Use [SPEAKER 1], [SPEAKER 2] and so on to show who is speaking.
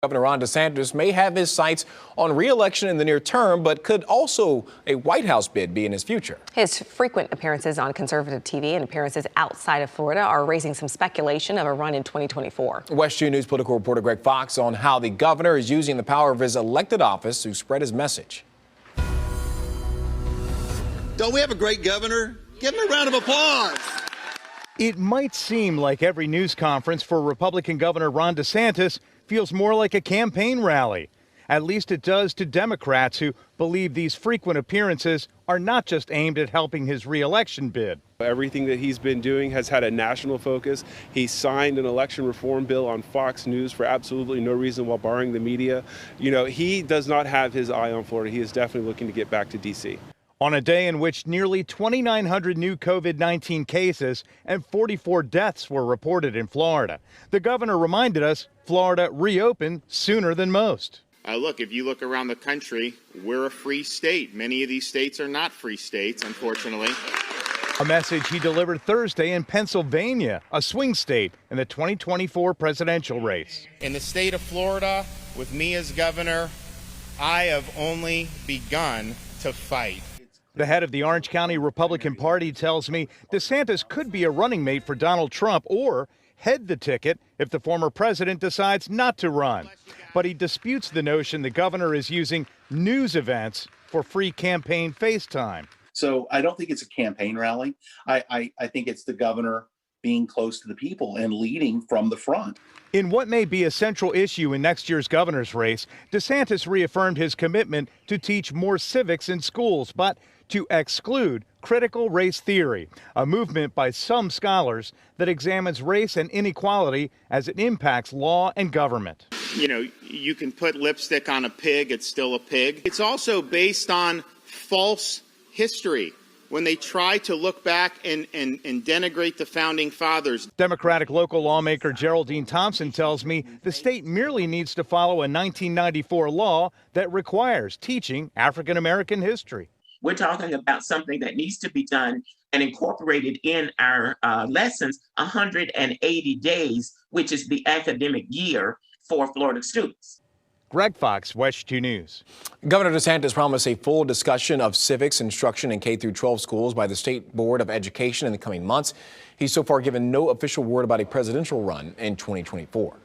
[SPEAKER 1] Governor Ron DeSantis may have his sights on re-election in the near term, but could also a White House bid be in his future?
[SPEAKER 2] His frequent appearances on conservative TV and appearances outside of Florida are raising some speculation of a run in 2024.
[SPEAKER 1] WESH2 News political reporter Greg Fox on how the governor is using the power of his elected office to spread his message.
[SPEAKER 3] Don't we have a great governor? Give him a round of applause.
[SPEAKER 4] It might seem like every news conference for Republican Governor Ron DeSantis feels more like a campaign rally. At least it does to Democrats who believe these frequent appearances are not just aimed at helping his re-election bid.
[SPEAKER 5] Everything that he's been doing has had a national focus. He signed an election reform bill on Fox News for absolutely no reason while barring the media. You know, he does not have his eye on Florida. He is definitely looking to get back to D.C.
[SPEAKER 4] On a day in which nearly 2,900 new COVID-19 cases and 44 deaths were reported in Florida, the governor reminded us Florida reopened sooner than most.
[SPEAKER 6] Look, if you look around the country, we're a free state. Many of these states are not free states, unfortunately.
[SPEAKER 4] A message he delivered Thursday in Pennsylvania, a swing state in the 2024 presidential race.
[SPEAKER 6] In the state of Florida, with me as governor, I have only begun to fight.
[SPEAKER 4] The head of the Orange County Republican Party tells me DeSantis could be a running mate for Donald Trump or head the ticket if the former president decides not to run. But he disputes the notion the governor is using news events for free campaign FaceTime.
[SPEAKER 7] So I don't think it's a campaign rally. I think it's the governor being close to the people and leading from the front.
[SPEAKER 4] In what may be a central issue in next year's governor's race, DeSantis reaffirmed his commitment to teach more civics in schools, but to exclude critical race theory, a movement by some scholars that examines race and inequality as it impacts law and government.
[SPEAKER 6] You know, you can put lipstick on a pig, it's still a pig. It's also based on false history. When they try to look back and denigrate the founding fathers.
[SPEAKER 4] Democratic local lawmaker Geraldine Thompson tells me the state merely needs to follow a 1994 law that requires teaching African American history.
[SPEAKER 8] We're talking about something that needs to be done and incorporated in our lessons 180 days, which is the academic year for Florida students.
[SPEAKER 4] Greg Fox, WESH2 News.
[SPEAKER 1] Governor DeSantis promised a full discussion of civics instruction in K-12 schools by the State Board of Education in the coming months. He's so far given no official word about a presidential run in 2024.